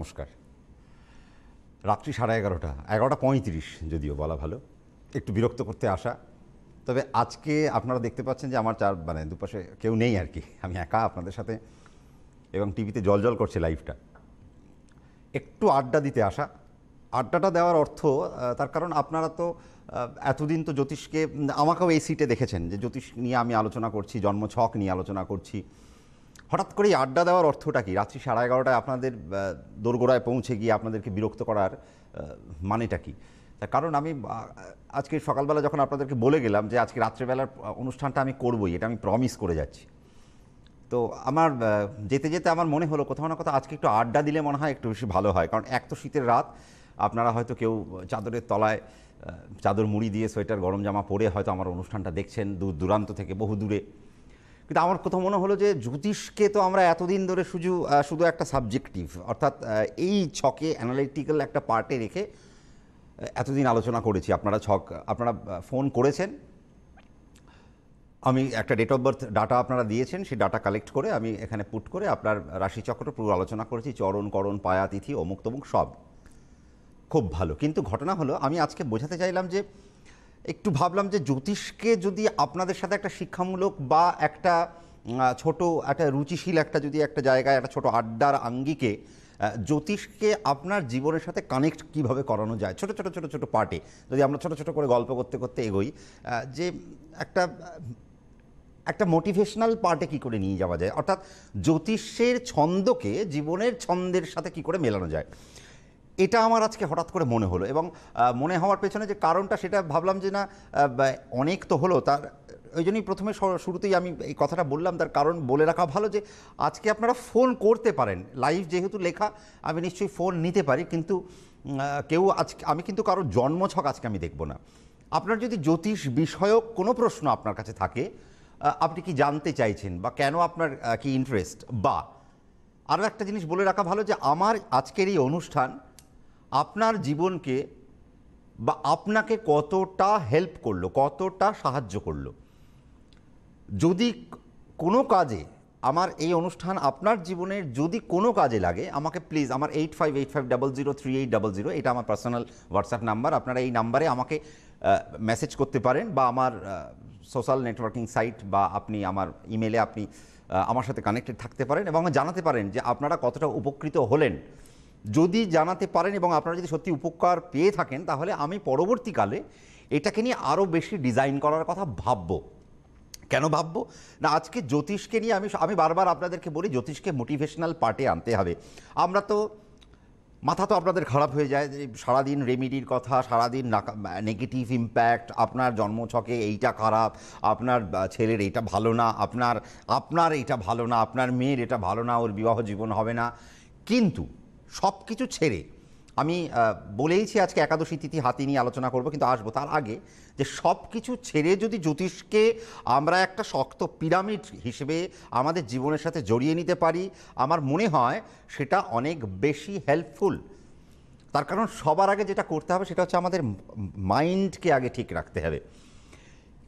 নমস্কার। রাত্রি 11:30, 11:35 যদিও বলা ভালো, একটু বিরক্ত করতে আসা। তবে আজকে আপনারা দেখতে পাচ্ছেন যে আমার দুপাশে কেউ নেই আর কি, আমি একা আপনাদের সাথে, এবং টিভিতে জল করছে লাইভটা। একটু আড্ডা দিতে আসা। আড্ডাটা দেওয়ার অর্থ তার কারণ আপনারা তো এতদিন তো জ্যোতিষকে, আমাকেও এই সিটে দেখেছেন যে জ্যোতিষ নিয়ে আমি আলোচনা করছি, জন্মছক নিয়ে আলোচনা করছি। হঠাৎ করেই আড্ডা দেওয়ার অর্থটা কি? রাত্রি 11:30টায় আপনাদের দোরগোড়ায় পৌঁছে গিয়ে আপনাদেরকে বিরক্ত করার মানেটা কি? তার কারণ আমি আজকে সকালবেলা যখন আপনাদেরকে বলে গেলাম যে আজকে রাত্রেবেলার অনুষ্ঠানটা আমি করবই, এটা আমি প্রমিস করে যাচ্ছি। তো আমার যেতে যেতে আমার মনে হলো কোথাও না কোথাও আজকে একটু আড্ডা দিলে মনে হয় একটু বেশি ভালো হয়। কারণ এক তো শীতের রাত, আপনারা হয়তো কেউ চাদরের তলায় চাদর মুড়ি দিয়ে সোয়েটার গরম জামা পরে হয়তো আমার অনুষ্ঠানটা দেখছেন দূর দূরান্ত থেকে, বহু দূরে। কিন্তু আমার কোথাও মনে হলো যে জ্যোতিষকে তো আমরা এতদিন ধরে শুধু একটা সাবজেক্টিভ, অর্থাৎ এই ছকে অ্যানালিটিক্যাল একটা পার্টে রেখে এতদিন আলোচনা করেছি। আপনারা ফোন করেছেন, আমি একটা ডেট অফ বার্থ ডাটা আপনারা দিয়েছেন, সেই ডাটা কালেক্ট করে আমি এখানে পুট করে আপনার রাশিচক্র পুরো আলোচনা করেছি, চরণ করণ পায়া তিথি অমুক তমুক সব খুব ভালো। কিন্তু ঘটনা হলো আমি আজকে বোঝাতে চাইলাম যে একটু ভাবলাম যে জ্যোতিষকে যদি আপনাদের সাথে একটা শিক্ষামূলক বা একটা ছোট একটা রুচিশীল যদি একটা জায়গায় একটা ছোট আড্ডার আঙ্গিকে জ্যোতিষকে আপনার জীবনের সাথে কানেক্ট কিভাবে করানো যায়, ছোট ছোট ছোট ছোট পার্টে যদি আমরা ছোট ছোট করে গল্প করতে করতে এগোই, যে একটা মোটিভেশনাল পার্টে কি করে নিয়ে যাওয়া যায়, অর্থাৎ জ্যোতিষের ছন্দকে জীবনের ছন্দের সাথে কি করে মেলানো যায়, এটা আমার আজকে হঠাৎ করে মনে হলো। এবং মনে হওয়ার পেছনে যে কারণটা সেটা ভাবলাম যে না, অনেক তো হলো, তার ওই জন্যই প্রথমে শুরুতেই আমি এই কথাটা বললাম। তার কারণ বলে রাখা ভালো যে আজকে আপনারা ফোন করতে পারেন, লাইভ যেহেতু লেখা আমি নিশ্চয়ই ফোন নিতে পারি, কিন্তু আমি কিন্তু কারো জন্মছক আজকে আমি দেখব না। আপনার যদি জ্যোতিষ বিষয়ক কোনো প্রশ্ন আপনার কাছে থাকে, আপনি কি জানতে চাইছেন বা কেন আপনার কি ইন্টারেস্ট, বা আরও একটা জিনিস বলে রাখা ভালো যে আমার আজকের এই অনুষ্ঠান আপনার জীবনকে বা আপনাকে কতটা হেল্প করলো, কতটা সাহায্য করলো। যদি কোনো কাজে আমার এই অনুষ্ঠান আপনার জীবনের যদি কোনো কাজে লাগে, আমাকে প্লিজ আমার 8585003800 এটা আমার পার্সোনাল হোয়াটসঅ্যাপ নাম্বার। আপনারা এই নাম্বারে আমাকে মেসেজ করতে পারেন, বা আমার সোশ্যাল নেটওয়ার্কিং সাইট বা আপনি আমার ইমেলে আপনি আমার সাথে কানেক্টেড থাকতে পারেন এবং জানাতে পারেন যে আপনারা কতটা উপকৃত হলেন। যদি জানাতে পারেন এবং আপনারা যদি সত্যি উপকার পেয়ে থাকেন, তাহলে আমি পরবর্তীকালে এটাকে নিয়ে আরও বেশি ডিজাইন করার কথা ভাববো। কেন ভাববো না, আজকে জ্যোতিষকে নিয়ে আমি বারবার আপনাদেরকে বলি জ্যোতিষকে মোটিভেশনাল পার্টে আনতে হবে। আমরা তো মাথা তো আপনাদের খারাপ হয়ে যায়, সারাদিন রেমিডির কথা, সারাদিন নেগেটিভ ইম্প্যাক্ট, আপনার জন্মছকে এইটা খারাপ, আপনার ছেলের এইটা ভালো না, আপনার এইটা ভালো না, আপনার মেয়ের এটা ভালো না, ওর বিবাহ জীবন হবে না। কিন্তু সব কিছু ছেড়ে আমি বলেইছি আজকে একাদশী তিথি হাতি নিয়ে আলোচনা করব, কিন্তু আসবো তার আগে যে সব কিছু ছেড়ে যদি জ্যোতিষকে আমরা একটা শক্ত পিরামিড হিসেবে আমাদের জীবনের সাথে জড়িয়ে নিতে পারি, আমার মনে হয় সেটা অনেক বেশি হেল্পফুল। তার কারণ সবার আগে যেটা করতে হবে সেটা হচ্ছে আমাদের মাইন্ডকে আগে ঠিক রাখতে হবে।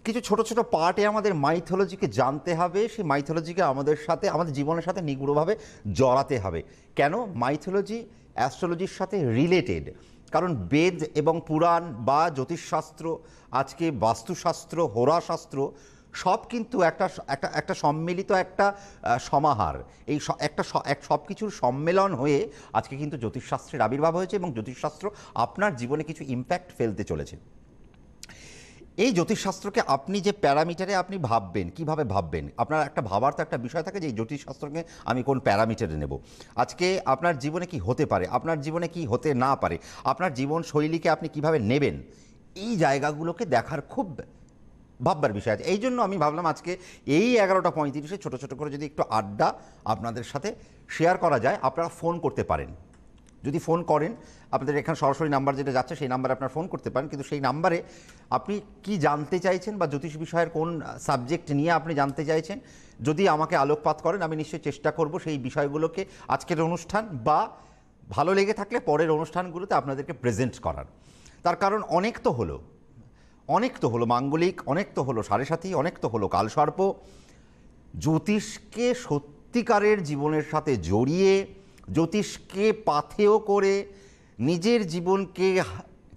কিছু ছোট ছোট পার্টে আমাদের মাইথোলজিকে জানতে হবে, সেই মাইথোলজিকে আমাদের জীবনের সাথে নিগুড়ভাবে জড়াতে হবে। কেন? মাইথোলজি অ্যাস্ট্রোলজির সাথে রিলেটেড। কারণ বেদ এবং পুরাণ বা জ্যোতিষশাস্ত্র, আজকে বাস্তুশাস্ত্র, হোরাশাস্ত্র সব কিন্তু একটা সম্মিলিত একটা সমাহার। এই সব কিছুর সম্মেলন হয়ে আজকে কিন্তু জ্যোতিষশাস্ত্রের আবির্ভাব হয়েছে এবং জ্যোতিষশাস্ত্র আপনার জীবনে কিছু ইম্প্যাক্ট ফেলতে চলেছে। এই জ্যোতিষশাস্ত্রকে আপনি যে প্যারামিটারে আপনি ভাববেন, কিভাবে ভাববেন, আপনার একটা ভাবার তো একটা বিষয় থাকে যে এই জ্যোতিষশাস্ত্রকে আমি কোন প্যারামিটারে নেব। আজকে আপনার জীবনে কি হতে পারে, আপনার জীবনে কি হতে না পারে, আপনার জীবন শৈলীকে আপনি কিভাবে নেবেন, এই জায়গাগুলোকে দেখার খুব ভাববার বিষয় আছে। এই জন্য আমি ভাবলাম আজকে এই 11:35 ছোটো ছোটো করে যদি একটু আড্ডা আপনাদের সাথে শেয়ার করা যায়। আপনারা ফোন করতে পারেন, যদি ফোন করেন আপনাদের এখানে সরাসরি নাম্বার যেটা যাচ্ছে সেই নাম্বারে আপনারা ফোন করতে পারেন, কিন্তু সেই নাম্বারে আপনি কি জানতে চাইছেন বা জ্যোতিষ বিষয়ের কোন সাবজেক্ট নিয়ে আপনি জানতে চাইছেন যদি আমাকে আলোকপাত করেন, আমি নিশ্চয়ই চেষ্টা করব সেই বিষয়গুলোকে আজকের অনুষ্ঠান বা ভালো লেগে থাকলে পরের অনুষ্ঠানগুলোতে আপনাদেরকে প্রেজেন্ট করার। তার কারণ অনেক তো হলো মাঙ্গলিক, অনেক তো হলো সাড়ে সাথী, অনেক তো হলো কালসর্প। জ্যোতিষকে সত্যিকারের জীবনের সাথে জড়িয়ে জ্যোতিষকে পাথেয় করে নিজের জীবনকে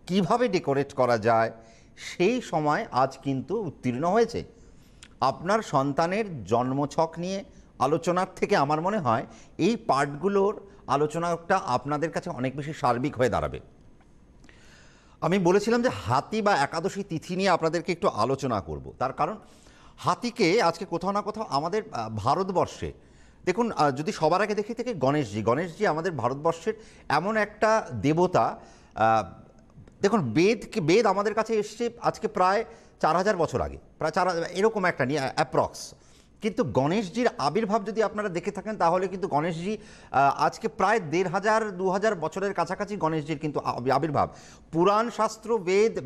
কিভাবে ডেকোরেট করা যায় সেই সময় আজ কিন্তু উত্তীর্ণ হয়েছে। আপনার সন্তানের জন্মছক নিয়ে আলোচনার থেকে আমার মনে হয় এই পার্টগুলোর আলোচনাটা আপনাদের কাছে অনেক বেশি সার্বিক হয়ে দাঁড়াবে। আমি বলেছিলাম যে হাতি বা একাদশী তিথি নিয়ে আপনাদেরকে একটু আলোচনা করব, তার কারণ হাতিকে আজকে কোথাও না কোথাও আমাদের ভারতবর্ষে দেখুন, যদি সবার আগে দেখি থেকে গণেশজি আমাদের ভারতবর্ষের এমন একটা দেবতা। দেখুন, বেদ আমাদের কাছে এসছে আজকে প্রায় 4000 বছর আগে, প্রায় 4000 এরকম একটা নিয়ে অ্যাপ্রক্স। কিন্তু গণেশজির আবির্ভাব যদি আপনারা দেখে থাকেন তাহলে কিন্তু গণেশজি আজকে প্রায় 1500-2000 বছরের কাছাকাছি গণেশজির কিন্তু আবির্ভাব। পুরাণ শাস্ত্র,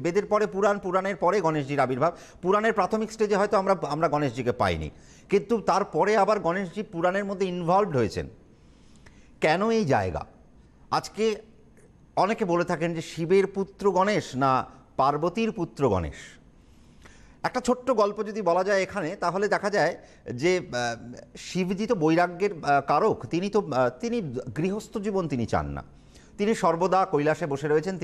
বেদের পরে পুরাণ, পুরাণের পরে গণেশজির আবির্ভাব। পুরাণের প্রাথমিক স্টেজে হয়তো আমরা গণেশজিকে পাইনি, কিন্তু তারপরে আবার গণেশজি পুরাণের মধ্যে ইনভলভড হয়েছেন। কেন এই জায়গা? আজকে অনেকে বলে থাকেন যে শিবের পুত্র গণেশ না পার্বতীর পুত্র গণেশ। একটা ছোট্ট গল্প যদি বলা যায় এখানে, তাহলে দেখা যায় যে শিবজি তো বৈরাগ্যের কারক। তিনি গৃহস্থ জীবন তিনি চান না, তিনি সর্বদা কৈলাসে বসে রয়েছেন।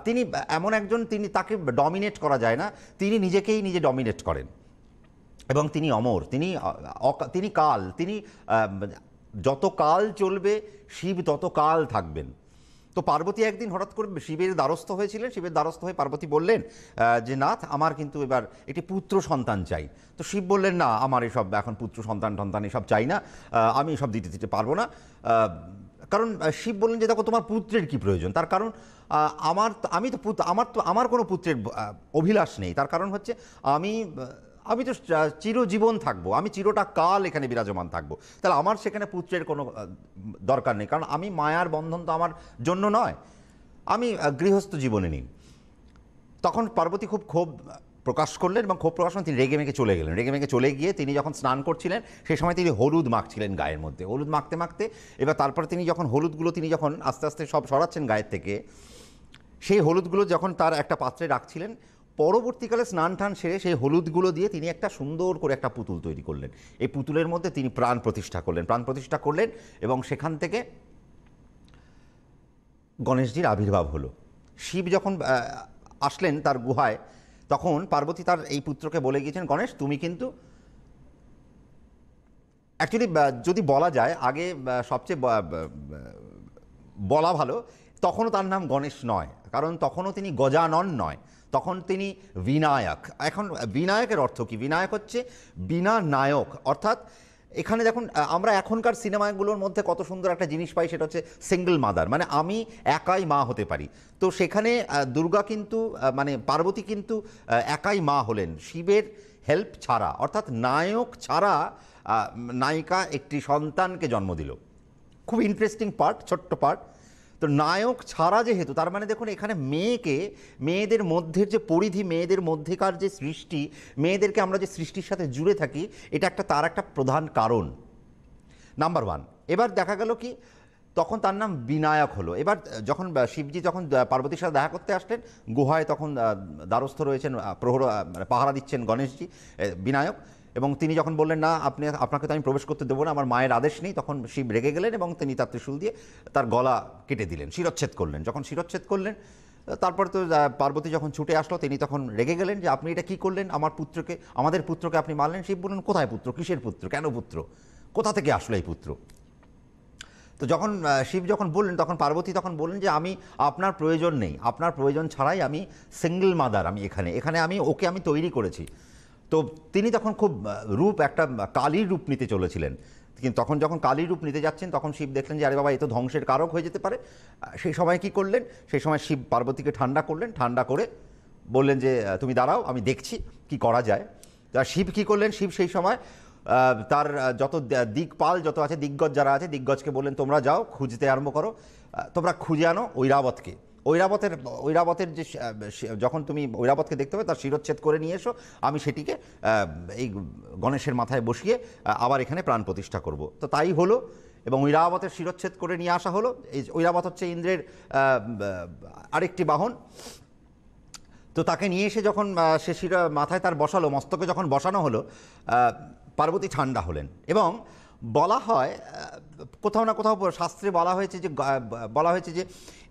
তিনি এমন একজন, তাকে ডমিনেট করা যায় না, তিনি নিজেকেই নিজে ডমিনেট করেন এবং তিনি অমর, তিনি কাল, তিনি যত কাল চলবে শিব তত কাল থাকবেন। তো পার্বতী একদিন হঠাৎ করে শিবের দ্বারস্থ হয়েছিলেন। শিবের দ্বারস্থ হয়ে পার্বতী বললেন যে নাথ, আমার কিন্তু এবার একটি পুত্র সন্তান চাই। তো শিব বললেন না, আমার এসব এখন পুত্র সন্তান এসব চাই না, আমি এসব দিতে পারবো না। কারণ শিব বললেন যে দেখো, তোমার পুত্রের কি প্রয়োজন? তার কারণ আমার কোনো পুত্রের অভিলাষ নেই। তার কারণ হচ্ছে আমি তো চিরজীবন থাকবো, আমি চিরটা কাল এখানে বিরাজমান থাকবো, তাহলে আমার সেখানে পুত্রের কোনো দরকার নেই। কারণ আমি মায়ার বন্ধন তো আমার জন্য নয়, আমি গৃহস্থ জীবনে নেই। তখন পার্বতী খুব ক্ষোভ প্রকাশ করলেন এবং ক্ষোভ প্রকাশ করে তিনি রেগে মেগে চলে গেলেন। রেগে মেগে চলে গিয়ে তিনি যখন স্নান করছিলেন সেই সময় তিনি হলুদ মাখছিলেন গায়ের মধ্যে। হলুদ মাখতে মাখতে এবার তারপরে তিনি যখন আস্তে আস্তে সব সরাচ্ছেন গায়ের থেকে, সেই হলুদগুলো যখন তার একটা পাত্রে রাখছিলেন, পরবর্তীকালে স্নান টান সেরে সেই হলুদগুলো দিয়ে তিনি একটা সুন্দর করে একটা পুতুল তৈরি করলেন। এই পুতুলের মধ্যে তিনি প্রাণ প্রতিষ্ঠা করলেন এবং সেখান থেকে গণেশজির আবির্ভাব হলো। শিব যখন আসলেন তার গুহায়, তখন পার্বতী তার এই পুত্রকে বলে গিয়েছেন, গণেশ তুমি কিন্তু অ্যাকচুয়ালি যদি বলা যায় আগে সবচেয়ে বলা ভালো, তখনও তার নাম গণেশ নয়, কারণ তখনও তিনি গজানন নয়, তখন তিনি বিনায়ক। এখন বিনায়কের অর্থ কি? বিনায়ক হচ্ছে বিনা নায়ক, অর্থাৎ এখানে দেখুন আমরা এখনকার সিনেমাগুলোর মধ্যে কত সুন্দর একটা জিনিস পাই, সেটা হচ্ছে সিঙ্গল মাদার, মানে আমি একাই মা হতে পারি। তো সেখানে দুর্গা কিন্তু মানে পার্বতী কিন্তু একাই মা হলেন শিবের হেল্প ছাড়া, অর্থাৎ নায়ক ছাড়া নায়িকা একটি সন্তানকে জন্ম দিল। খুব ইন্টারেস্টিং পার্ট, ছোট্ট পার্ট। তো নায়ক ছাড়া যেহেতু, তার মানে দেখুন এখানে মেয়েদের মধ্যের যে পরিধি, মেয়েদের মধ্যেকার যে সৃষ্টি, মেয়েদেরকে আমরা যে সৃষ্টির সাথে জুড়ে থাকি, এটা তার একটা প্রধান কারণ, নাম্বার ওয়ান। এবার দেখা গেল কি, তখন তার নাম বিনায়ক হলো। এবার যখন শিবজি যখন পার্বতীর সাথে দেখা করতে আসলেন গুহায়, তখন দ্বারস্থ রয়েছেন, পাহারা দিচ্ছেন গণেশজি, বিনায়ক, এবং তিনি যখন বললেন না, আপনাকে তো আমি প্রবেশ করতে দেবো না, আমার মায়ের আদেশ নেই, তখন শিব রেগে গেলেন এবং তিনি তার ত্রিশূল দিয়ে তার গলা কেটে দিলেন, শিরচ্ছেদ করলেন। যখন শিরচ্ছেদ করলেন, তারপর তো পার্বতী যখন ছুটে আসলো, তিনি তখন রেগে গেলেন যে আপনি এটা কী করলেন, আমাদের পুত্রকে আপনি মারলেন। শিব বললেন, কোথায় পুত্র, কিসের পুত্র, কেন পুত্র, কোথা থেকে আসলো এই পুত্র? তো যখন শিব বললেন, তখন পার্বতী বললেন যে আপনার প্রয়োজন নেই, আপনার প্রয়োজন ছাড়াই আমি সিঙ্গল মাদার, আমি এখানে ওকে আমি তৈরি করেছি। তো তিনি তখন খুব একটা কালীর রূপ নিতে চলেছিলেন, কিন্তু যখন কালীর রূপ নিতে যাচ্ছেন, তখন শিব দেখলেন যে আরে বাবা, এ তো ধ্বংসের কারক হয়ে যেতে পারে। সেই সময় কি করলেন, সেই সময় শিব পার্বতীকে ঠান্ডা করে বললেন যে তুমি দাঁড়াও, আমি দেখছি কি করা যায়। তা শিব কি করলেন, শিব সেই সময় তার যত দিকপাল যত আছে, দিগ্গজ যারা আছে, দিগ্গজকে বললেন তোমরা যাও, খুঁজতে আরম্ভ করো, তোমরা খুঁজে আনো ঐরাবতকে। ঐরাবতের যে যখন তুমি ঐরাবতকে দেখতে পাবে, তার শিরচ্ছেদ করে নিয়ে এসো, আমি সেটিকে এই গণেশের মাথায় বসিয়ে আবার এখানে প্রাণ প্রতিষ্ঠা করব। তো তাই হলো, এবং ঐরাবতের শিরচ্ছেদ করে নিয়ে আসা হলো। এই ঐরাবত হচ্ছে ইন্দ্রের আরেকটি বাহন। তো তাকে নিয়ে এসে যখন সে মাথায় তার বসালো, মস্তকে যখন বসানো হলো, পার্বতী ঠান্ডা হলেন এবং বলা হয় কোথাও না কোথাও শাস্ত্রে বলা হয়েছে যে বলা হয়েছে যে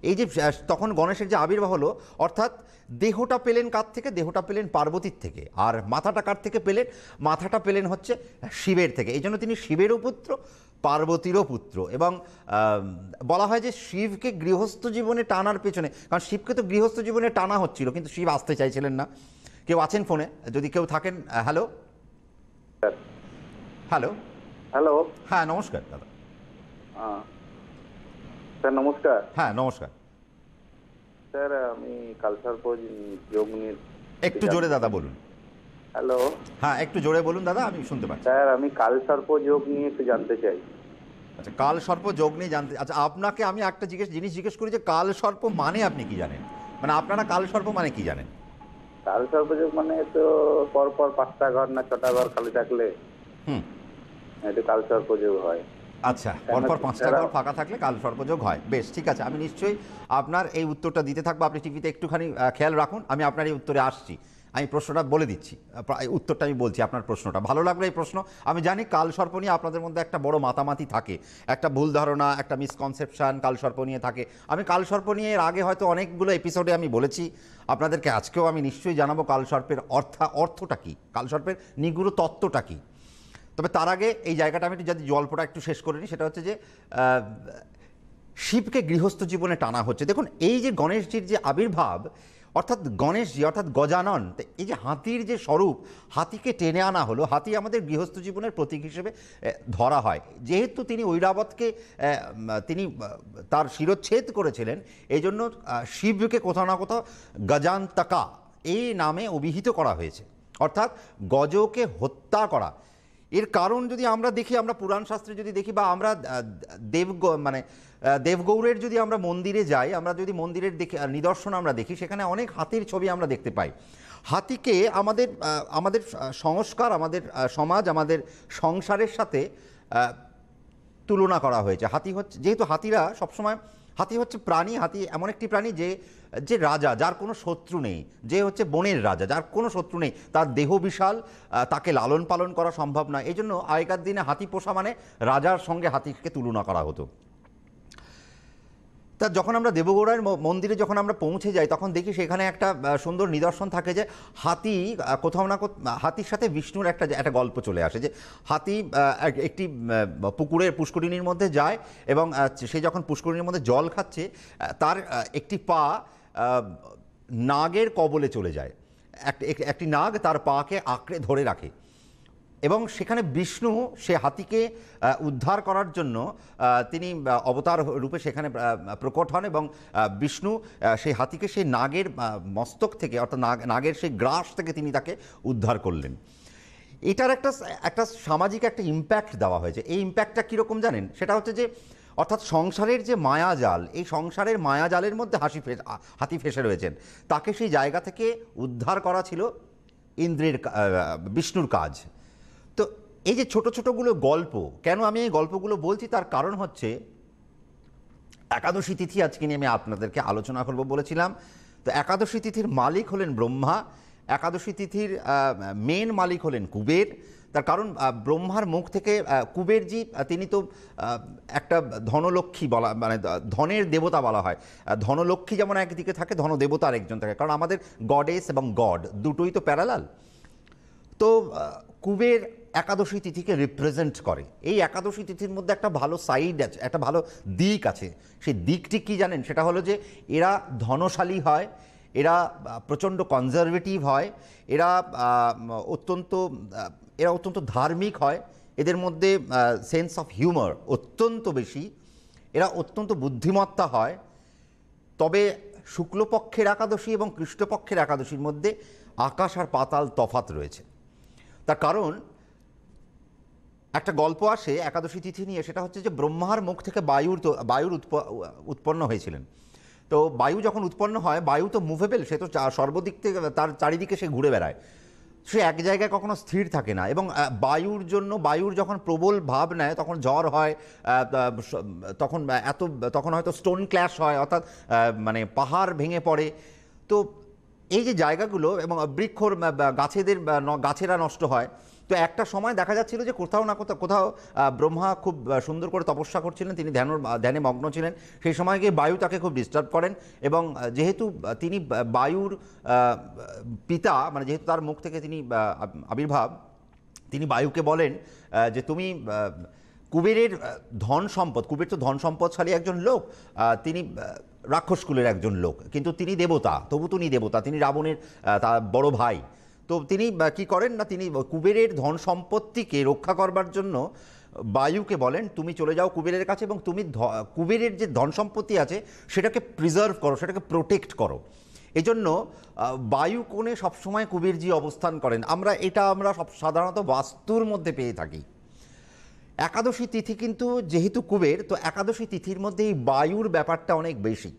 এই যে তখন গণেশের যে আবির্ভাব হলো, অর্থাৎ দেহটা পেলেন কার থেকে? দেহটা পেলেন পার্বতীর থেকে। আর মাথাটা কার থেকে পেলেন? মাথাটা পেলেন হচ্ছে শিবের থেকে। এই জন্য তিনি শিবেরও পুত্র, পার্বতীরও পুত্র। এবং বলা হয় যে শিবকে গৃহস্থ জীবনে টানার পেছনে, কারণ শিবকে তো গৃহস্থ জীবনে টানা হচ্ছিল, কিন্তু শিব আসতে চাইছিলেন না। কেউ আছেন ফোনে? যদি কেউ থাকেন। Hello hello hello. হ্যাঁ নমস্কার দাদা। স্যার নমস্কার। হ্যাঁ নমস্কার স্যার আমি কালসর্প যোগ নিয়ে একটু জোরে দাদা বলুন। হ্যালো। হ্যাঁ একটু জোরে বলুন দাদা, আমি শুনতে পাচ্ছি। স্যার আমি কালসর্প যোগ নিয়ে একটু জানতে চাই। আচ্ছা, কাল সর্প যোগ নিয়ে জানতে, আচ্ছা আপনাকে আমি একটা জিনিস জিজ্ঞেস করি যে কাল সর্প মানে আপনি কি জানেন? মানে আপনারা কাল সর্প মানে কি জানেন? কালসর্প যোগ মানে তো পরপর 5টা ঘর না 6টা ঘর খালি থাকলে এটা কালসর্প যোগ হয়। আচ্ছা, পরপর 5টা ঘর ফাঁকা থাকলে কাল সর্পযোগ হয়। বেশ, ঠিক আছে, আমি নিশ্চয়ই আপনার এই উত্তরটা দিতে থাকবো। আপনি টিভিতে একটুখানি খেয়াল রাখুন, আমি আপনার এই উত্তরে আসছি। আমি প্রশ্নটা বলে দিচ্ছি, উত্তরটা আমি বলছি। আপনার প্রশ্নটা ভালো লাগলো। এই প্রশ্ন আমি জানি কাল সর্প নিয়ে আপনাদের মধ্যে একটা বড় মাতামাতি থাকে, একটা ভুল ধারণা, একটা মিসকনসেপশন কাল সর্প নিয়ে থাকে। আমি কাল সর্প নিয়ে এর আগে হয়তো অনেকগুলো এপিসোডে আমি বলেছি আপনাদেরকে, আজকেও আমি নিশ্চয়ই জানাবো কাল সর্পের অর্থটা কী, কাল সর্পের নিগুড় তত্ত্বটা কী। তবে তার আগে এই জায়গাটা আমি যদি গল্পটা একটু শেষ করে নিই, সেটা হচ্ছে যে শিবকে গৃহস্থ জীবনে টানা হচ্ছে। দেখুন, এই যে গণেশজির যে আবির্ভাব, অর্থাৎ গণেশজি অর্থাৎ গজানন, এই যে হাতির যে স্বরূপ, হাতিকে টেনে আনা হলো। হাতি আমাদের গৃহস্থ জীবনের প্রতীক হিসেবে ধরা হয়। যেহেতু তিনি ঐরাবতকে তিনি তার শিরচ্ছেদ করেছিলেন, এই জন্য শিবকে কোথাও না কোথাও গজান্তকা এই নামে অভিহিত করা হয়েছে, অর্থাৎ গজকে হত্যা করা। এর কারণ যদি আমরা দেখি, আমরা পুরাণ শাস্ত্রে যদি দেখি, বা আমরা দেবগৌড়ের যদি আমরা মন্দিরে যাই, আমরা যদি মন্দিরের নিদর্শন আমরা দেখি, সেখানে অনেক হাতির ছবি আমরা দেখতে পাই। হাতিকে আমাদের সংস্কার, আমাদের সমাজ, আমাদের সংসারের সাথে তুলনা করা হয়েছে। হাতি হচ্ছে, যেহেতু হাতিরা সবসময়, হাতি হচ্ছে প্রাণী, হাতি এমন একটি প্রাণী যে রাজা, যার কোনো শত্রু নেই, যে হচ্ছে বনের রাজা, যার কোনো শত্রু নেই, তার দেহ বিশাল, তাকে লালন পালন করা সম্ভব নয়। এই জন্য আগেকার দিনে হাতি পোষা মানে রাজার সঙ্গে হাতিকে তুলনা করা হতো। তা যখন আমরা দেবগৌড়ার মন্দিরে যখন আমরা পৌঁছে যাই, তখন দেখি সেখানে একটা সুন্দর নিদর্শন থাকে যে হাতি কোথাও না হাতির সাথে বিষ্ণুর একটা গল্প চলে আসে। যে হাতি একটি পুষ্করিণীর মধ্যে যায়, এবং সে যখন পুষ্করিণীর মধ্যে জল খাচ্ছে, তার একটি পা নাগের কবলে চলে যায়। একটি নাগ তার পাকে আঁকড়ে ধরে রাখে, এবং সেখানে বিষ্ণু সে হাতিকে উদ্ধার করার জন্য তিনি অবতার রূপে সেখানে প্রকট হন, এবং বিষ্ণু সেই হাতিকে সেই নাগের মস্তক থেকে, অর্থাৎ নাগের সেই গ্রাস থেকে তিনি তাকে উদ্ধার করলেন। এটার একটা সামাজিক একটা ইম্প্যাক্ট দেওয়া হয়েছে। এই ইম্প্যাক্টটা কীরকম জানেন? সেটা হচ্ছে যে, অর্থাৎ সংসারের যে মায়াজাল, এই সংসারের মায়াজালের মধ্যে হাতি ফেসে রয়েছেন, তাকে সেই জায়গা থেকে উদ্ধার করা ছিল বিষ্ণুর কাজ। তো এই যে ছোট ছোটগুলো গল্প, কেন আমি এই গল্পগুলো বলছি, তার কারণ হচ্ছে একাদশী তিথি আজকে নিয়ে আমি আপনাদেরকে আলোচনা করব বলেছিলাম। তো একাদশী তিথির মালিক হলেন ব্রহ্মা, একাদশী তিথির মেন মালিক হলেন কুবের। তার কারণ ব্রহ্মার মুখ থেকে কুবেরজি, তিনি তো একটা ধনলক্ষ্মী বলা, মানে ধনের দেবতা বলা হয়। ধনলক্ষ্মী যেমন একদিকে থাকে, ধনদেবতা আরেকজন থাকে, কারণ আমাদের গডেস এবং গড দুটোই তো প্যারালাল। তো কুবের একাদশী তিথিকে রিপ্রেজেন্ট করে। এই একাদশী তিথির মধ্যে একটা ভালো সাইড আছে, একটা ভালো দিক আছে। সেই দিকটি কি জানেন? সেটা হলো যে এরা ধনশালী হয়, এরা প্রচণ্ড কনজারভেটিভ হয়, এরা অত্যন্ত ধার্মিক হয়, এদের মধ্যে সেন্স অফ হিউমার অত্যন্ত বেশি, এরা অত্যন্ত বুদ্ধিমত্তা হয়। তবে শুক্লপক্ষের একাদশী এবং কৃষ্ণপক্ষের একাদশীর মধ্যে আকাশ আর পাতাল তফাৎ রয়েছে। তার কারণ একটা গল্প আসে একাদশী তিথি নিয়ে, সেটা হচ্ছে যে ব্রহ্মার মুখ থেকে বায়ুর উৎপন্ন হয়েছিলেন। তো বায়ু যখন উৎপন্ন হয়, বায়ু তো মুভেবল, সে তো সর্বদিক থেকে তার চারিদিকে সে ঘুরে বেড়ায়, সে এক জায়গায় কখনো স্থির থাকে না। এবং বায়ুর যখন প্রবল ভাব নেয়, তখন ঝড় হয়, তখন হয়তো স্টোন ক্ল্যাশ হয়, অর্থাৎ মানে পাহাড় ভেঙে পড়ে। তো এই যে জায়গাগুলো, এবং গাছেরা নষ্ট হয়, তো একটা সময় দেখা যাচ্ছিল যে কোথাও না কোথাও কোথাও ব্রহ্মা খুব সুন্দর করে তপস্যা করছিলেন, তিনি ধ্যানে মগ্ন ছিলেন। সেই সময় গিয়ে বায়ু তাকে খুব ডিস্টার্ব করেন, এবং যেহেতু তিনি বায়ুর পিতা, মানে যেহেতু তার মুখ থেকে তিনি আবির্ভাব, তিনি বায়ুকে বলেন যে তুমি কুবেরের ধন সম্পদ, কুবের তো ধন সম্পদশালী একজন লোক, তিনি রাক্ষস কুলের একজন লোক, কিন্তু তিনি দেবতা, তবু তিনি দেবতা, তিনি রাবণের তার বড় ভাই। তো তিনি কি করেন না, তিনি কুবেরের ধন সম্পত্তিকে রক্ষা করবার জন্য বায়ুকে বলেন তুমি চলে যাও কুবেরের কাছে, এবং তুমি কুবেরের যে ধন সম্পত্তি আছে সেটাকে প্রিজার্ভ করো, সেটাকে প্রোটেক্ট করো। এজন্য বায়ু কোণে সবসময় কুবেরজি অবস্থান করেন। আমরা সব সাধারণত বাস্তুর মধ্যে পেয়ে থাকি। একাদশী তিথি কিন্তু যেহেতু কুবের, তো একাদশী তিথির মধ্যে এই বায়ুর ব্যাপারটা অনেক বেশি।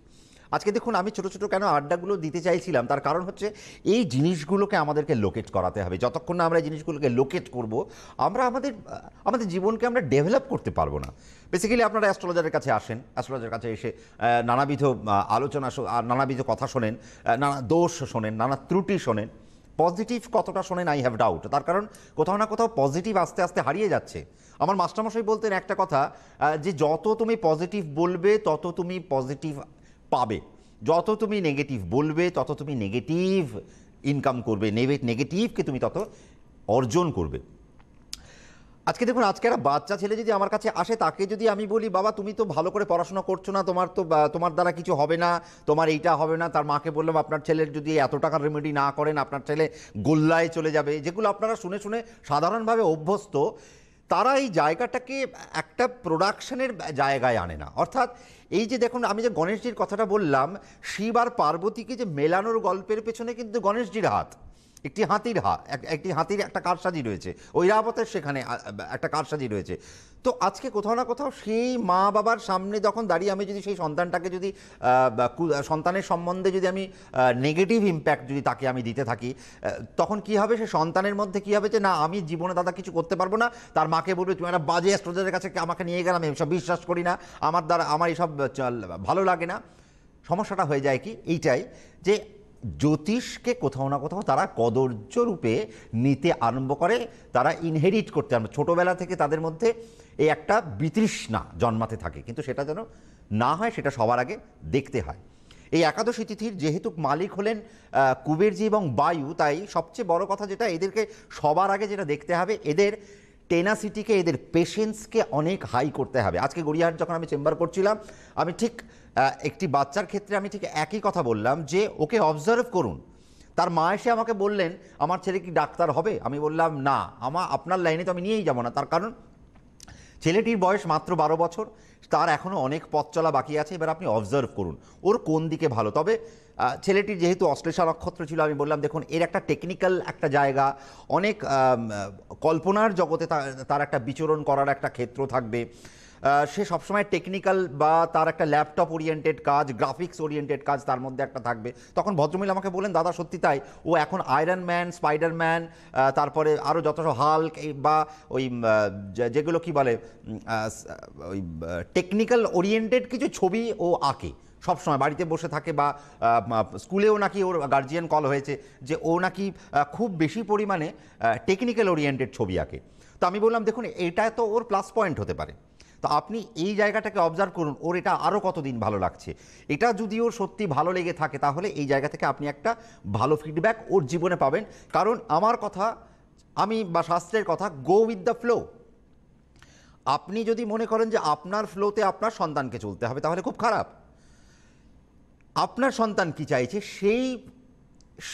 আজকে দেখুন, আমি ছোট ছোট কেন আড্ডাগুলো দিতে চাইছিলাম, তার কারণ হচ্ছে এই জিনিসগুলোকে আমাদেরকে লোকেট করাতে হবে। যতক্ষণ না আমরা এই জিনিসগুলোকে লোকেট করব, আমরা আমাদের জীবনকে আমরা ডেভেলপ করতে পারবো না। বেসিক্যালি আপনারা অ্যাস্ট্রোলজারের কাছে আসেন, অ্যাস্ট্রোলজারের কাছে এসে নানাবিধ আলোচনা, নানাবিধ কথা শোনেন, নানা দোষ শোনেন, নানা ত্রুটি শোনেন। পজিটিভ কতটা শোনেন আই হ্যাভ ডাউট, তার কারণ কোথাও না কোথাও পজিটিভ আস্তে আস্তে হারিয়ে যাচ্ছে। আমার মাস্টারমশাই বলতেন একটা কথা, যে যত তুমি পজিটিভ বলবে তত তুমি পজিটিভ পাবে, যত তুমি নেগেটিভ বলবে তত তুমি নেগেটিভ ইনকাম করবে, নেগেটিভকে তুমি তত অর্জন করবে। আজকে দেখুন, আজকে একটা বাচ্চা ছেলে যদি আমার কাছে আসে, তাকে যদি আমি বলি বাবা তুমি তো ভালো করে পড়াশোনা করছো না, তোমার দ্বারা কিছু হবে না, তোমার এইটা হবে না, তার মাকে বললাম আপনার ছেলের যদি এত টাকার রেমেডি না করেন আপনার ছেলে গোল্লায় চলে যাবে, যেগুলো আপনারা শুনে শুনে সাধারণভাবে অভ্যস্ত, তারা এই জায়গাটাকে একটা প্রোডাকশনের জায়গায় আনে না। অর্থাৎ এই যে দেখুন, আমি যে গণেশজির কথাটা বললাম, শিব আর পার্বতীকে যে মেলানোর গল্পের পেছনে কিন্তু গণেশজির হাত, একটি হাতির একটা কারসাজি রয়েছে, ঐরাবতের সেখানে একটা কারসাজি রয়েছে। তো আজকে কোথাও না কোথাও সেই মা বাবার সামনে যখন দাঁড়িয়ে আমি যদি সেই সন্তানটাকে যদি সন্তানের সম্বন্ধে যদি আমি নেগেটিভ ইম্প্যাক্ট যদি তাকে আমি দিতে থাকি, তখন কি হবে, সে সন্তানের মধ্যে কি হবে যে না আমি জীবনে দাদা কিছু করতে পারবো না, তার মাকে বলবে তুমি একটা বাজে অ্যাস্ট্রোলজারের কাছে আমাকে নিয়ে গেলাম, এসব বিশ্বাস করি না, আমার এইসব ভালো লাগে না। সমস্যাটা হয়ে যায় কি এইটাই, যে জ্যোতিষকে কোথাও না কোথাও তারা কদর্য রূপে নিতে আরম্ভ করে, তারা ইনহেরিট করতে আরম্ভ, ছোটোবেলা থেকে তাদের মধ্যে এই একটা বিতৃষ্ণা জন্মাতে থাকে, কিন্তু সেটা যেন না হয় সেটা সবার আগে দেখতে হয়। এই একাদশী তিথির যেহেতু মালিক হলেন কুবেরজি এবং বায়ু, তাই সবচেয়ে বড় কথা যেটা এদেরকে সবার আগে যেটা দেখতে হবে, এদের টেনাসিটিকে, এদের পেশেন্সকে অনেক হাই করতে হবে। আজকে গড়িয়াহাট যখন আমি চেম্বার করছিলাম, আমি ঠিক একটি বাচ্চার ক্ষেত্রে আমি ঠিক একই কথা বললাম, যে ওকে অবজার্ভ করুন। তার মা এসে আমাকে বললেন আমার ছেলে কি ডাক্তার হবে, আমি বললাম না, আপনার লাইনে তো আমি নিয়েই যাব না, তার কারণ ছেলেটির বয়স মাত্র 12 বছর, তার এখনও অনেক পথ চলা বাকি আছে। এবার আপনি অবজার্ভ করুন ওর কোন দিকে ভালো। তবে ছেলেটির যেহেতু অশ্লেষা নক্ষত্র ছিল, আমি বললাম দেখুন এর একটা টেকনিক্যাল একটা জায়গা, অনেক কল্পনার জগতে তার একটা বিচরণ করার একটা ক্ষেত্র থাকবে। সে সবসময় টেকনিক্যাল বা তার একটা ল্যাপটপ ওরিয়েন্টেড কাজ, গ্রাফিক্স ওরিয়েন্টেড কাজ তার মধ্যে একটা থাকবে। তখন ভদ্রমহিলা আমাকে বলেন দাদা সত্যি তাই, ও এখন আয়রন ম্যান, স্পাইডারম্যান, তারপরে আরও যত হাল্ক বা ওই যেগুলো কি বলে ওই টেকনিক্যাল ওরিয়েন্টেড কিছু ছবি ও আঁকে সবসময়, বাড়িতে বসে থাকে, বা স্কুলেও নাকি ওর গার্জিয়ান কল হয়েছে যে ও নাকি খুব বেশি পরিমাণে টেকনিক্যাল ওরিয়েন্টেড ছবি আঁকে। তো আমি বললাম দেখুন এটা তো ওর প্লাস পয়েন্ট হতে পারে, তো আপনি এই জায়গাটাকে অবজার্ভ করুন, ওর এটা আরও কতদিন ভালো লাগছে। এটা যদি ওর সত্যি ভালো লেগে থাকে তাহলে এই জায়গা থেকে আপনি একটা ভালো ফিডব্যাক ওর জীবনে পাবেন। কারণ আমার কথা, বা শাস্ত্রের কথা, গো উইথ দ্য ফ্লো। আপনি যদি মনে করেন যে আপনার ফ্লোতে আপনার সন্তানকে চলতে হবে, তাহলে খুব খারাপ। আপনার সন্তান কি চাইছে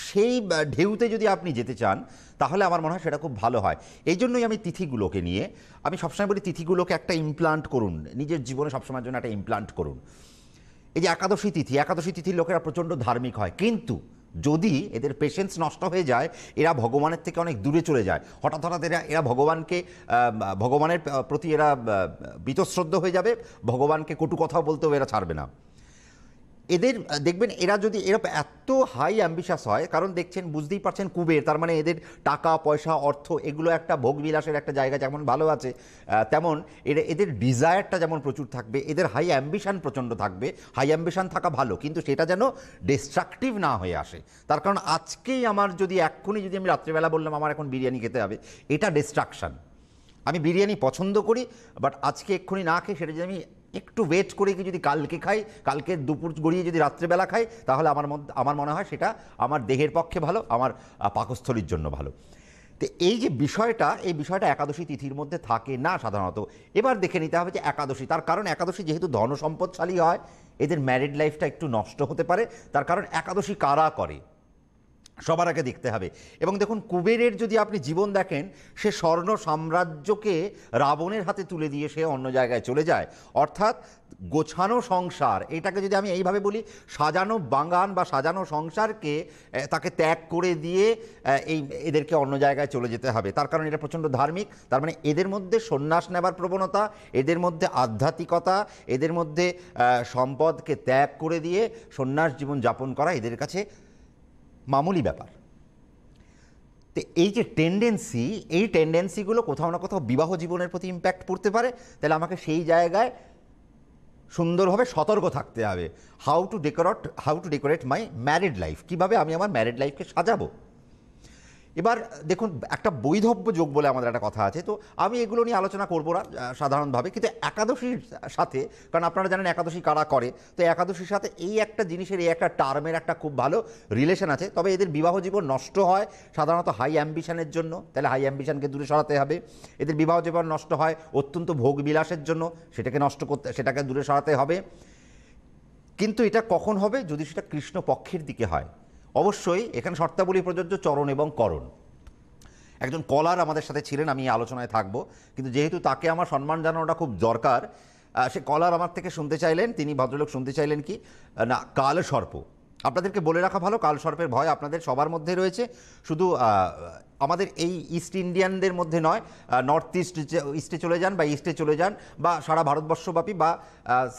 সেই ঢেউতে যদি আপনি যেতে চান, তাহলে আমার মনে হয় সেটা খুব ভালো হয়। এই জন্যই আমি তিথিগুলোকে নিয়ে, আমি সবসময় বলি তিথিগুলোকে একটা ইমপ্লান্ট করুন নিজের জীবনে, সবসময়ের জন্য একটা ইমপ্লান্ট করুন। এই যে একাদশী তিথির লোকেরা প্রচণ্ড ধার্মিক হয়, কিন্তু যদি এদের পেশেন্স নষ্ট হয়ে যায়, এরা ভগবানের থেকে অনেক দূরে চলে যায়। হঠাৎ এরা ভগবানের প্রতি এরা বীতশ্রদ্ধ হয়ে যাবে, ভগবানকে কটু কথা বলতেও এরা ছাড়বে না। এদের দেখবেন এরা এত হাই অ্যাম্বিশাস হয়, কারণ দেখছেন বুঝতেই পারছেন কুবের, তার মানে এদের টাকা পয়সা অর্থ এগুলো একটা ভোগবিলাসের একটা জায়গা যেমন ভালো আছে, তেমন এদের ডিজায়ারটা যেমন প্রচুর থাকবে, এদের হাই অ্যাম্বিশান প্রচণ্ড থাকবে। হাই অ্যাম্বিশান থাকা ভালো, কিন্তু সেটা যেন ডিস্ট্রাকটিভ না হয়ে আসে। তার কারণ আজকেই আমার যদি এক্ষুনি যদি আমি রাত্রেবেলা বললাম আমার এখন বিরিয়ানি খেতে হবে, এটা ডিস্ট্রাকশান। আমি বিরিয়ানি পছন্দ করি, বাট আজকে এক্ষুনি না খেয়ে সেটা যদি আমি একটু ওয়েট করে কি যদি কালকে খাই, কালকে দুপুর গড়িয়ে যদি রাত্রেবেলা খাই, তাহলে আমার মনে হয় সেটা আমার দেহের পক্ষে ভালো, আমার পাকস্থলীর জন্য ভালো। তো এই যে এই বিষয়টা একাদশী তিথির মধ্যে থাকে না সাধারণত। এবার দেখে নিতে হবে যে একাদশী, তার কারণ একাদশী যেহেতু ধনসম্পদশালী হয়, এদের ম্যারিড লাইফটা একটু নষ্ট হতে পারে। তার কারণ একাদশী কারা করে সবার আগে দেখতে হবে। এবং দেখুন কুবেরের যদি আপনি জীবন দেখেন, সে স্বর্ণ সাম্রাজ্যকে রাবণের হাতে তুলে দিয়ে সে অন্য জায়গায় চলে যায়। অর্থাৎ গোছানো সংসার, এটাকে যদি আমি এইভাবে বলি, সাজানো বাগান বা সাজানো সংসারকে তাকে ত্যাগ করে দিয়ে এদেরকে অন্য জায়গায় চলে যেতে হবে। তার কারণ এটা প্রচণ্ড ধার্মিক। তার মানে এদের মধ্যে সন্ন্যাস নেবার প্রবণতা, এদের মধ্যে আধ্যাত্মিকতা, এদের মধ্যে সম্পদকে ত্যাগ করে দিয়ে সন্ন্যাস জীবন যাপন করা এদের কাছে মামুলি ব্যাপার। তো এই যে এই টেন্ডেন্সিগুলো কোথাও না কোথাও বিবাহ জীবনের প্রতি ইম্প্যাক্ট পড়তে পারে। তাহলে আমাকে সেই জায়গায় সুন্দরভাবে সতর্ক থাকতে হবে। How to decorate my married life, কীভাবে আমি আমার ম্যারিড লাইফকে সাজাবো। এবার দেখুন একটা বৈধব্য যোগ বলে আমাদের একটা কথা আছে, তো আমি এগুলো নিয়ে আলোচনা করবো না সাধারণভাবে, কিন্তু একাদশীর সাথে, কারণ আপনারা জানেন একাদশী কারা করে, তো একাদশীর সাথে এই একটা জিনিসের, এই একটা টার্মের একটা খুব ভালো রিলেশন আছে। তবে এদের বিবাহ জীবন নষ্ট হয় সাধারণত হাই অ্যাম্বিশনের জন্য, তাহলে হাই অ্যাম্বিশনকে দূরে সরাতে হবে। এদের বিবাহ জীবন নষ্ট হয় অত্যন্ত ভোগবিলাসের জন্য, সেটাকে দূরে সরাতে হবে। কিন্তু এটা কখন হবে? যদি সেটা কৃষ্ণ পক্ষের দিকে হয়। অবশ্যই এখানে শর্তাবলী প্রযোজ্য চরণ এবং করণ। একজন কলার আমাদের সাথে ছিলেন, আমি এই আলোচনায় থাকব, কিন্তু যেহেতু তাকে আমার সম্মান জানানোটা খুব দরকার, সে কলার আমার থেকে শুনতে চাইলেন, তিনি ভদ্রলোক শুনতে চাইলেন কি না, কালসর্প। আপনাদেরকে বলে রাখা ভালো, কালসর্পের ভয় আপনাদের সবার মধ্যে রয়েছে। শুধু আমাদের এই ইস্ট ইন্ডিয়ানদের মধ্যে নয়, নর্থ ইস্টে চলে যান বা ইস্টে চলে যান, বা সারা ভারতবর্ষব্যাপী, বা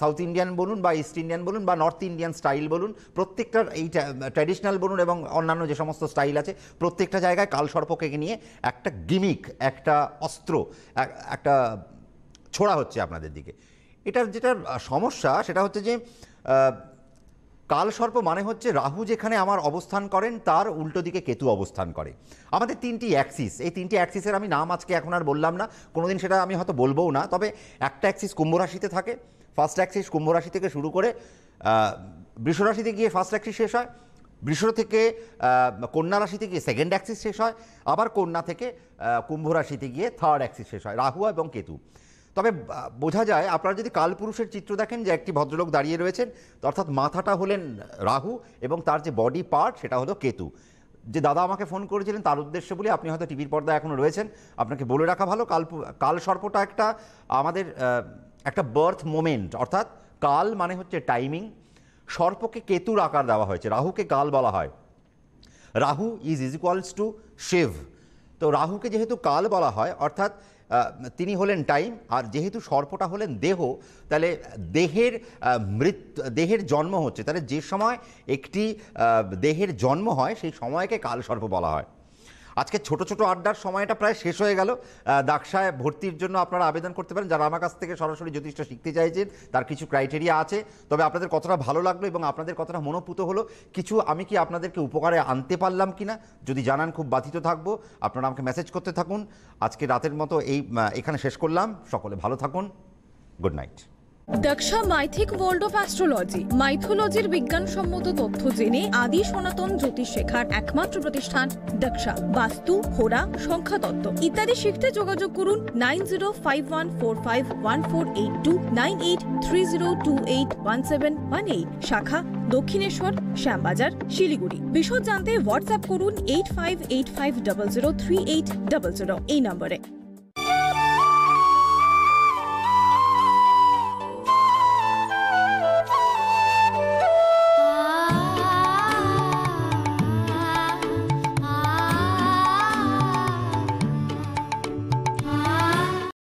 সাউথ ইন্ডিয়ান বলুন বা ইস্ট ইন্ডিয়ান বলুন বা নর্থ ইন্ডিয়ান স্টাইল বলুন, প্রত্যেকটার এই ট্র্যাডিশনাল বলুন এবং অন্যান্য যে সমস্ত স্টাইল আছে, প্রত্যেকটা জায়গায় কালসর্পকে নিয়ে একটা গিমিক, একটা অস্ত্র, একটা ছোড়া হচ্ছে আপনাদের দিকে। এটার যেটা সমস্যা সেটা হচ্ছে যে কালসর্প মানে হচ্ছে রাহু যেখানে আমার অবস্থান করেন তার উল্টো দিকে কেতু অবস্থান করে। আমাদের তিনটি অ্যাক্সিস, এই তিনটি অ্যাক্সিসের আমি নাম আজকে এখন আর বললাম না, কোনোদিন সেটা আমি হয়তো বলবোও না। তবে একটা অ্যাক্সিস কুম্ভ রাশিতে থাকে, ফার্স্ট অ্যাক্সিস কুম্ভ রাশি থেকে শুরু করে বৃষ রাশিতে গিয়ে ফার্স্ট অ্যাক্সিস শেষ হয়, বৃষ থেকে কন্যা রাশিতে গিয়ে সেকেন্ড অ্যাক্সিস শেষ হয়, আবার কন্যা থেকে কুম্ভ রাশিতে গিয়ে থার্ড অ্যাক্সিস শেষ হয়, রাহু এবং কেতু। তবে বোঝা যায়, আপনারা যদি কালপুরুষের চিত্র দেখেন, যে একটি ভদ্রলোক দাঁড়িয়ে রয়েছেন, অর্থাৎ মাথাটা হলেন রাহু এবং তার যে বডি পার্ট সেটা হলো কেতু। যে দাদা আমাকে ফোন করেছিলেন তার উদ্দেশ্যে বলে, আপনি হয়তো টিভির পর্দায় এখনও রয়েছেন, আপনাকে বলে রাখা ভালো, কালসর্পটা আমাদের একটা বার্থ মোমেন্ট। অর্থাৎ কাল মানে হচ্ছে টাইমিং, সর্পকে কেতুর আকার দেওয়া হয়েছে, রাহুকে কাল বলা হয়। Rahu is equals to Shiva. তো রাহুকে যেহেতু কাল বলা হয়, অর্থাৎ তিনি হলেন টাইম, আর যেহেতু সর্পটা হলেন দেহ, তাহলে দেহের জন্ম হচ্ছে, তাহলে যে সময় একটি দেহের জন্ম হয় সেই সময়কে কালসর্প বলা হয়। আজকে ছোট ছোট আড্ডার সময়টা প্রায় শেষ হয়ে গেল। দাক্ষায় ভর্তির জন্য আপনারা আবেদন করতে পারেন, যারা আমার কাছ থেকে সরাসরি জ্যোতিষটা শিখতে চাইছেন, তার কিছু ক্রাইটেরিয়া আছে। তবে আপনাদের কতটা ভালো লাগলো এবং আপনাদের কতটা মনোপুত হলো, কিছু আমি কি আপনাদেরকে উপকারে আনতে পারলাম কিনা, যদি জানান খুব বাধিত থাকবো। আপনারা আমাকে মেসেজ করতে থাকুন। আজকে রাতের মতো এখানে শেষ করলাম। সকলে ভালো থাকুন। Good night. Daksha mythic world of astrology, মাইথোলজির বিজ্ঞানসম্মত তথ্য জেনে আদি সনাতন জ্যোতিষ শেখার একমাত্র প্রতিষ্ঠান দক্ষা। বাস্তু, হোরা, সংখ্যাতত্ত্ব ইত্যাদি শিখতে যোগাযোগ করুন 9051451482, 9830281718, শাখা দক্ষিণেশ্বর, শ্যামবাজার, শিলিগুড়ি। বিশদ জানতে হোয়াটসঅ্যাপ করুন 8585003800 এই নম্বরে।